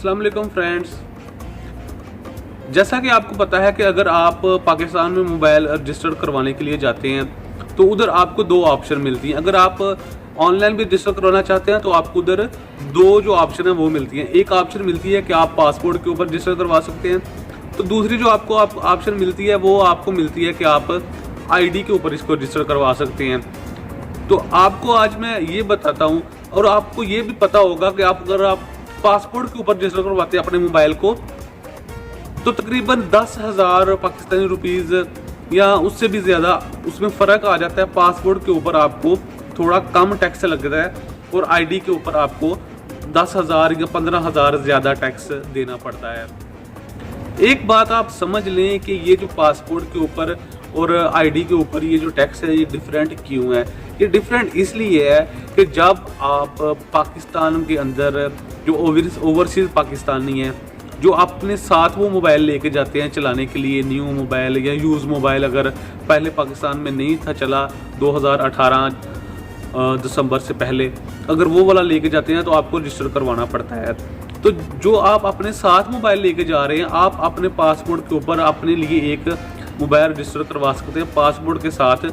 अस्सलाम वालेकुम फ्रेंड्स। जैसा कि आपको पता है कि अगर आप पाकिस्तान में मोबाइल रजिस्टर करवाने के लिए जाते हैं तो उधर आपको दो ऑप्शन मिलती हैं। अगर आप ऑनलाइन भी रजिस्टर करवाना चाहते हैं तो आपको उधर दो जो ऑप्शन है वो मिलती हैं। एक ऑप्शन मिलती है कि आप पासपोर्ट के ऊपर रजिस्टर करवा सकते हैं, तो दूसरी जो आपको ऑप्शन मिलती है वो आपको मिलती है कि आप आईडी के ऊपर इसको रजिस्टर करवा सकते हैं। तो आपको आज मैं ये बताता हूँ, और आपको ये भी पता होगा कि अगर आप पासपोर्ट के ऊपर रजिस्टर करवाते हैं अपने मोबाइल को तो तकरीबन 10,000 पाकिस्तानी रुपीज़ या उससे भी ज़्यादा उसमें फ़र्क आ जाता है। पासपोर्ट के ऊपर आपको थोड़ा कम टैक्स लगता है और आईडी के ऊपर आपको 10,000 या 15,000 ज़्यादा टैक्स देना पड़ता है। एक बात आप समझ लें कि ये जो पासपोर्ट के ऊपर और आईडी के ऊपर ये जो टैक्स है ये डिफरेंट क्यों है। ये डिफरेंट इसलिए है कि जब आप पाकिस्तान के अंदर जो ओवरसीज़ पाकिस्तानी हैं जो अपने साथ वो मोबाइल लेके जाते हैं चलाने के लिए, न्यू मोबाइल या यूज़ मोबाइल अगर पहले पाकिस्तान में नहीं था चला 2018 दिसंबर से पहले, अगर वो वाला लेके जाते हैं तो आपको रजिस्टर करवाना पड़ता है। तो जो आप अपने साथ मोबाइल लेके जा रहे हैं, आप अपने पासपोर्ट के ऊपर अपने लिए एक मोबाइल रजिस्टर करवा सकते हैं पासपोर्ट के साथ।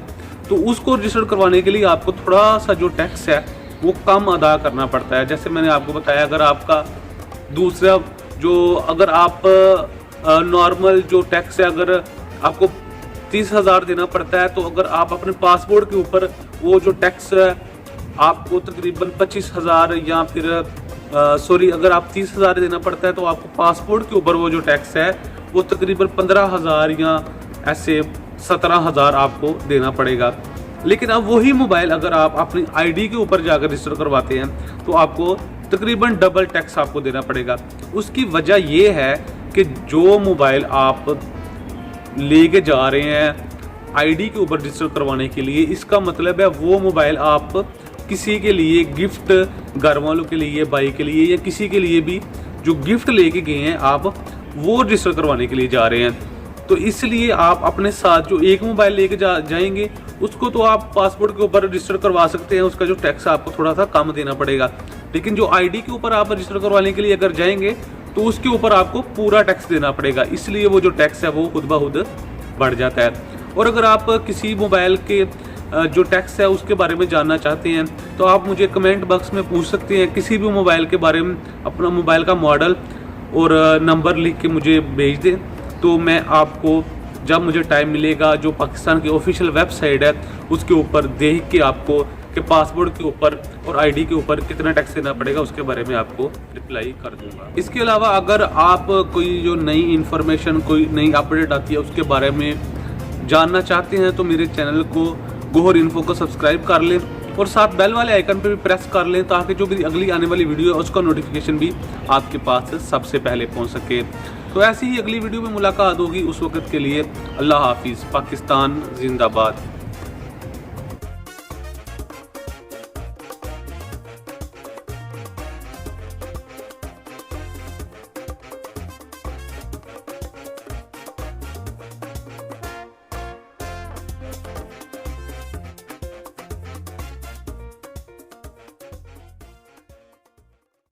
तो उसको रजिस्टर करवाने के लिए आपको थोड़ा सा जो टैक्स है वो कम अदा करना पड़ता है। जैसे मैंने आपको बताया, अगर आपका दूसरा अगर आप नॉर्मल जो टैक्स है अगर आपको 30,000 देना पड़ता है, तो अगर आप अपने पासपोर्ट के ऊपर वो जो टैक्स है आपको तकरीबन 25,000 या फिर अगर आप 30,000 देना पड़ता है तो आपको पासपोर्ट के ऊपर वो जो टैक्स है वो तकरीबन 15,000 या ऐसे 17,000 आपको देना पड़ेगा। लेकिन अब वही मोबाइल अगर आप अपनी आईडी के ऊपर जाकर रजिस्टर करवाते हैं तो आपको तकरीबन डबल टैक्स आपको देना पड़ेगा। उसकी वजह ये है कि जो मोबाइल आप लेके जा रहे हैं आईडी के ऊपर रजिस्टर करवाने के लिए, इसका मतलब है वो मोबाइल आप किसी के लिए गिफ्ट, घर वालों के लिए, भाई के लिए या किसी के लिए भी जो गिफ्ट लेके गए हैं आप वो रजिस्टर करवाने के लिए जा रहे हैं। तो इसलिए आप अपने साथ जो एक मोबाइल लेके जाएंगे उसको तो आप पासपोर्ट के ऊपर रजिस्टर करवा सकते हैं, उसका जो टैक्स आपको थोड़ा सा कम देना पड़ेगा। लेकिन जो आईडी के ऊपर आप रजिस्टर करवाने के लिए अगर जाएंगे तो उसके ऊपर आपको पूरा टैक्स देना पड़ेगा, इसलिए वो जो टैक्स है वो खुद ब खुद बढ़ जाता है। और अगर आप किसी मोबाइल के जो टैक्स है उसके बारे में जानना चाहते हैं तो आप मुझे कमेंट बॉक्स में पूछ सकते हैं। किसी भी मोबाइल के बारे में अपना मोबाइल का मॉडल और नंबर लिख के मुझे भेज दें, तो मैं आपको जब मुझे टाइम मिलेगा जो पाकिस्तान की ऑफिशियल वेबसाइट है उसके ऊपर देख के आपको कि पासपोर्ट के ऊपर और आईडी के ऊपर कितना टैक्स देना पड़ेगा उसके बारे में आपको रिप्लाई कर दूंगा। इसके अलावा अगर आप कोई जो नई इन्फॉर्मेशन, कोई नई अपडेट आती है उसके बारे में जानना चाहते हैं तो मेरे चैनल को गोहर इन्फो को सब्सक्राइब कर लें और साथ बेल वाले आइकन पे भी प्रेस कर लें ताकि जो भी अगली आने वाली वीडियो है उसका नोटिफिकेशन भी आपके पास सबसे पहले पहुंच सके। तो ऐसी ही अगली वीडियो में मुलाकात होगी, उस वक्त के लिए अल्लाह हाफिज़। पाकिस्तान जिंदाबाद।